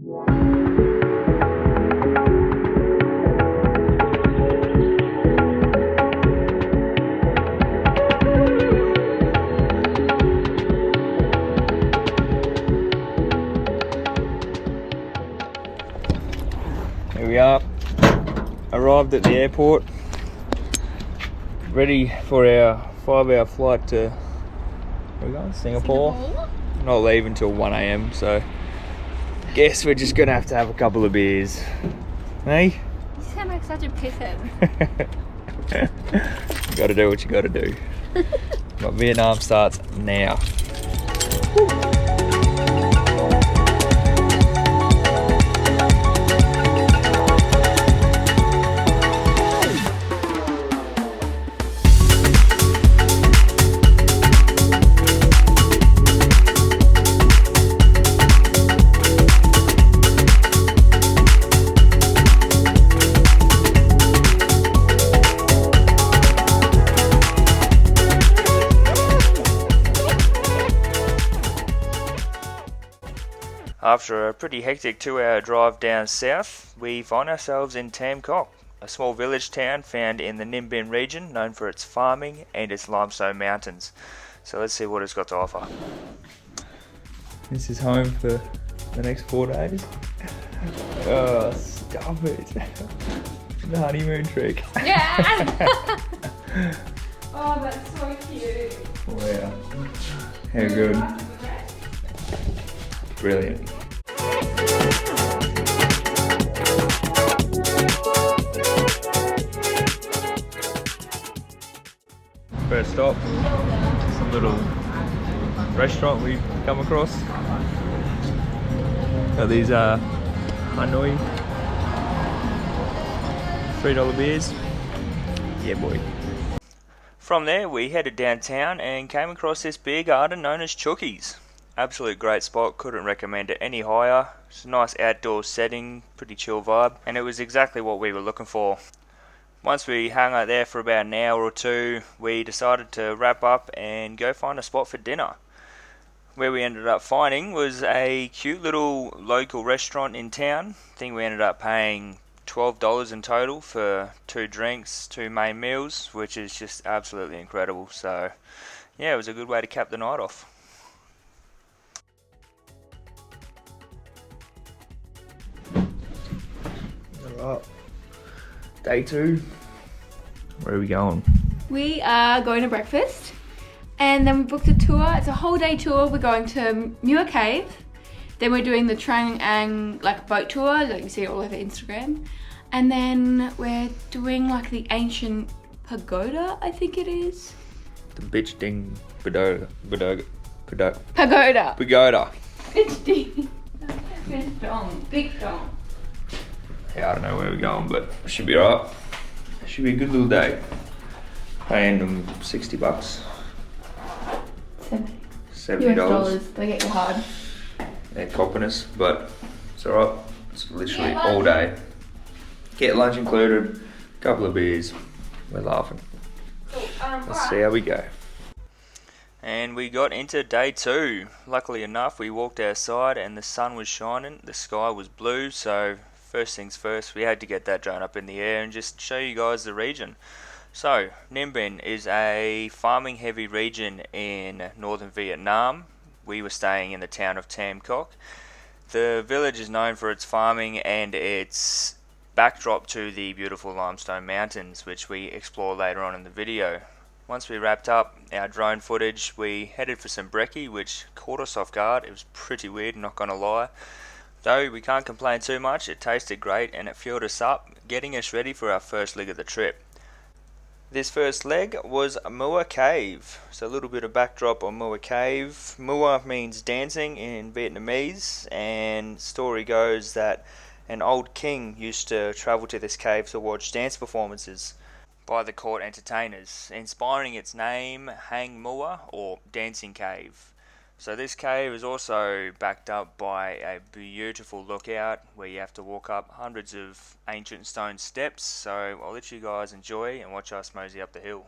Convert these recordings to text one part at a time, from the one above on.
Here we are, arrived at the airport, ready for our 5-hour flight to, where are we going? Singapore. Not leaving until 1 AM, so guess we're just gonna have to have a couple of beers. Hey? You sound like such a pisshead. You gotta do what you gotta do. But Vietnam starts now. After a pretty hectic 2-hour drive down south, we find ourselves in Tam Coc, a small village town found in the Ninh region, known for its farming and its limestone mountains. So let's see what it's got to offer. This is home for the next 4 days. Oh, stop it. The honeymoon trick. Yeah! Oh, that's so cute. Wow. How good. Brilliant. First stop, some little restaurant we've come across. Got these Hanoi $3 beers. Yeah boy. From there we headed downtown and came across this beer garden known as Chucky's. Absolute great spot, couldn't recommend it any higher. It's a nice outdoor setting, pretty chill vibe, and it was exactly what we were looking for. Once we hung out there for about an hour or two, we decided to wrap up and go find a spot for dinner. Where we ended up finding was a cute little local restaurant in town. I think we ended up paying $12 in total for 2 drinks, 2 main meals, which is just absolutely incredible. So yeah, it was a good way to cap the night off. Alright, day 2. Where are we going? We are going to breakfast and then we booked a tour. It's a whole day tour. We're going to Mua Cave. Then we're doing the Trang Ang boat tour, like you see all over Instagram. And then we're doing like the ancient pagoda, I think it is. The bitch ding pagoda. Pagoda. Pagoda. Bitch ding. Big dong. Big dong. Yeah, I don't know where we're going, but it should be alright. It should be a good little day. Paying them $60. $70. They get you hard. They're copping us, but it's alright. It's literally all day. Get lunch included, couple of beers. We're laughing. Let's see how we go. And we got into day 2. Luckily enough, we walked outside and the sun was shining, the sky was blue, so first things first, we had to get that drone up in the air and just show you guys the region. So, Ninh is a farming heavy region in northern Vietnam. We were staying in the town of Tam Coc. The village is known for its farming and its backdrop to the beautiful limestone mountains, which we explore later on in the video. Once we wrapped up our drone footage, we headed for some brekkie, which caught us off guard. It was pretty weird, not gonna lie. Though we can't complain too much, it tasted great and it fueled us up, getting us ready for our first leg of the trip. This first leg was Mua Cave. So a little bit of backdrop on Mua Cave. Mua means dancing in Vietnamese, and story goes that an old king used to travel to this cave to watch dance performances by the court entertainers, inspiring its name Hang Mua, or Dancing Cave. So this cave is also backed up by a beautiful lookout where you have to walk up hundreds of ancient stone steps. So I'll let you guys enjoy and watch us mosey up the hill.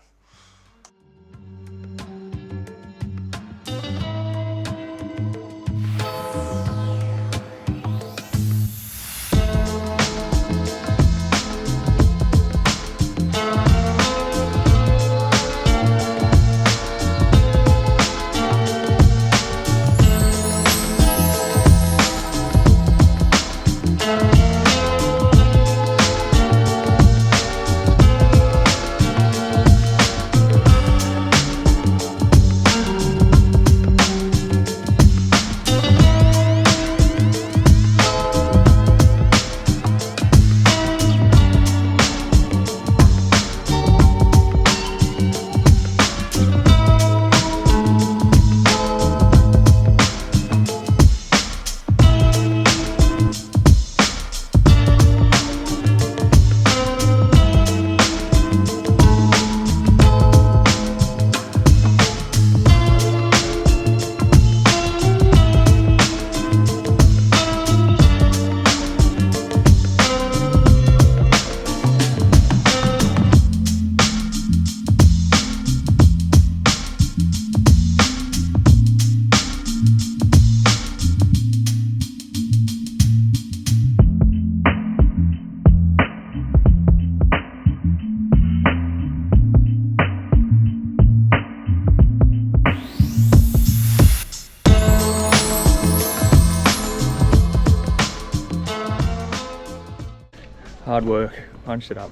Hard work, punched it up.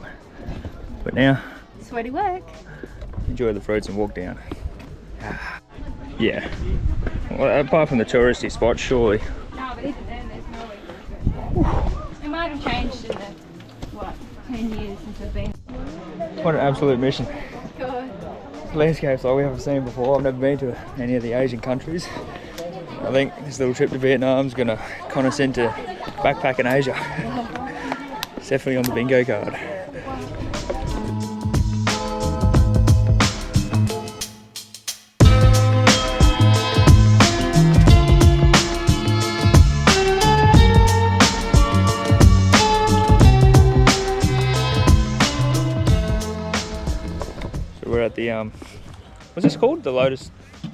But now, Sweaty work. enjoy the fruits and walk down. Yeah. Well, apart from the touristy spots, surely. No, but even then, there's no way to go. It might have changed in the, 10 years since I've been. What an absolute mission. God. Landscapes like we haven't seen before. I've never been to any of the Asian countries. I think this little trip to Vietnam's gonna con us into backpacking Asia. It's definitely on the bingo card. So we're at the what's this called? The Lotus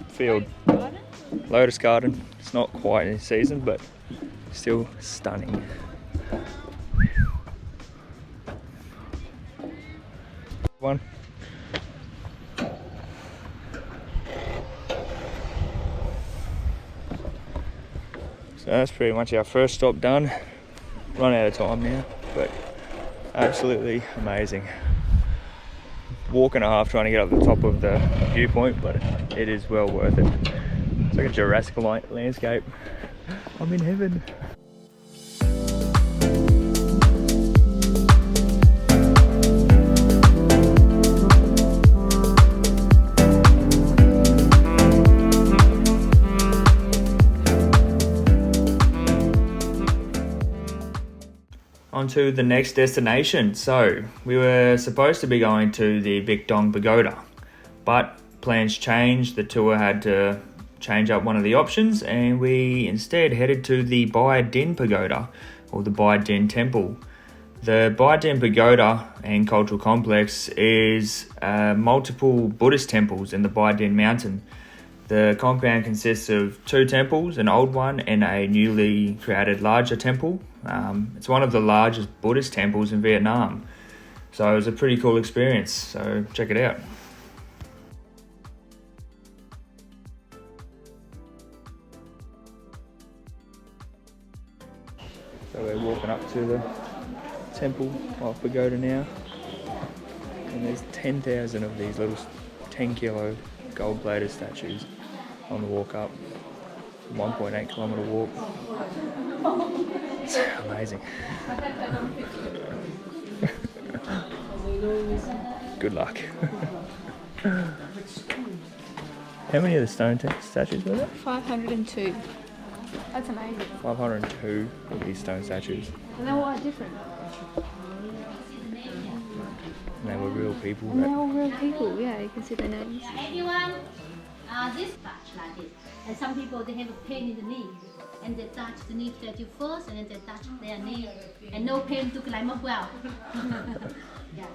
Field. Lotus Garden. It's not quite in season, but still stunning. One. So that's pretty much our first stop done. Run out of time now, but absolutely amazing. Walk and a half trying to get up the top of the viewpoint, but it is well worth it. It's like a Jurassic landscape. I'm in heaven. On to the next destination. So we were supposed to be going to the Big Dong Pagoda, but plans changed. The tour had to change up one of the options, and we instead headed to the Bai Din Pagoda, or the Bai Din Temple. The Bai Din Pagoda and Cultural Complex is multiple Buddhist temples in the Bai Din Mountain. The compound consists of 2 temples, an old one and a newly created larger temple. It's one of the largest Buddhist temples in Vietnam. So it was a pretty cool experience, so check it out. So we're walking up to the temple of Pagoda now. And there's 10,000 of these little 10-kilo gold-plated statues on the walk up. 1.8 kilometre walk. It's amazing. Good luck. How many of the stone statues were there? 502. That's amazing. 502 of these stone statues. And they're all different. And they were real people. And they're all real people, yeah, you can see their names. Everyone, this touch like this. And some people, they have a pain in the knee. And they touch the knee statue first, and then they touch their knee. And no pain to climb up well. Yeah.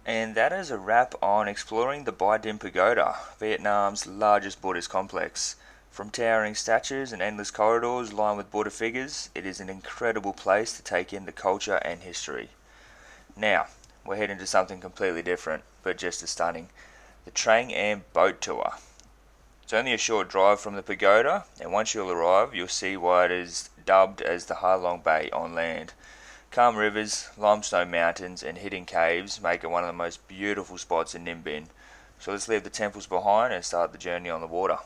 And that is a wrap on exploring the Bai Din Pagoda, Vietnam's largest Buddhist complex. From towering statues and endless corridors lined with Buddha figures, it is an incredible place to take in the culture and history. Now, we're heading to something completely different, but just as stunning. The Trang Am boat tour. It's only a short drive from the pagoda, and once you'll arrive, you'll see why it is dubbed as the Ha Long Bay on land. Calm rivers, limestone mountains and hidden caves make it one of the most beautiful spots in Ninh. So let's leave the temples behind and start the journey on the water.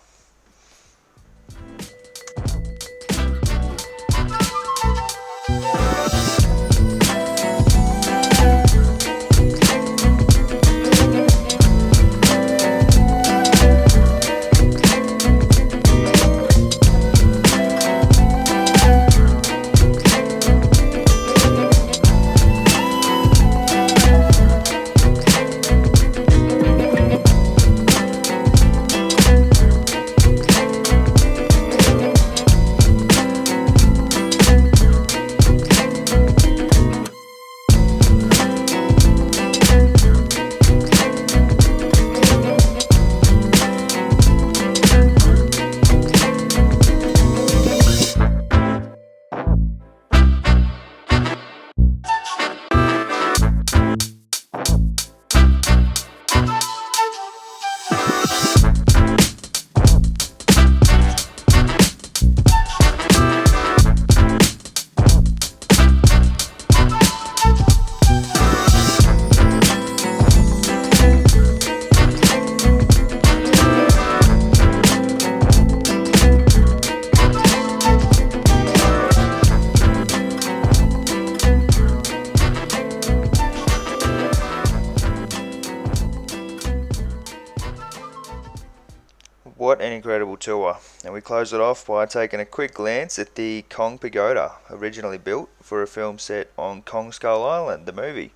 What an incredible tour, and we close it off by taking a quick glance at the Kong Pagoda, originally built for a film set on Kong Skull Island, the movie.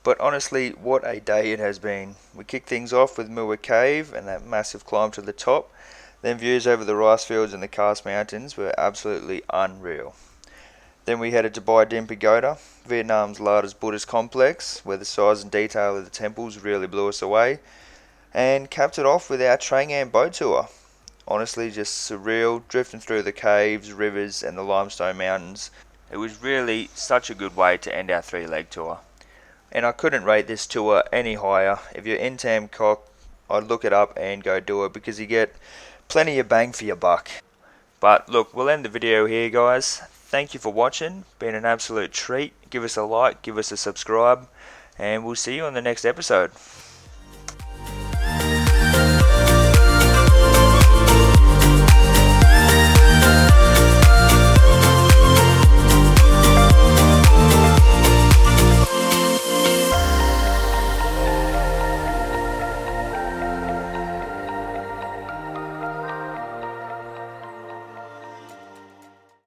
But honestly, what a day it has been. We kicked things off with Mua Cave and that massive climb to the top, then views over the rice fields and the Karst Mountains were absolutely unreal. Then we headed to Bai Dinh Pagoda, Vietnam's largest Buddhist complex, where the size and detail of the temples really blew us away, and capped it off with our Trang An boat tour. Honestly, just surreal, drifting through the caves, rivers and the limestone mountains. It was really such a good way to end our 3-leg tour. And I couldn't rate this tour any higher. If you're in Tam Coc, I'd look it up and go do it, because you get plenty of bang for your buck. But look, we'll end the video here, guys. Thank you for watching. Been an absolute treat. Give us a like, give us a subscribe, and we'll see you on the next episode.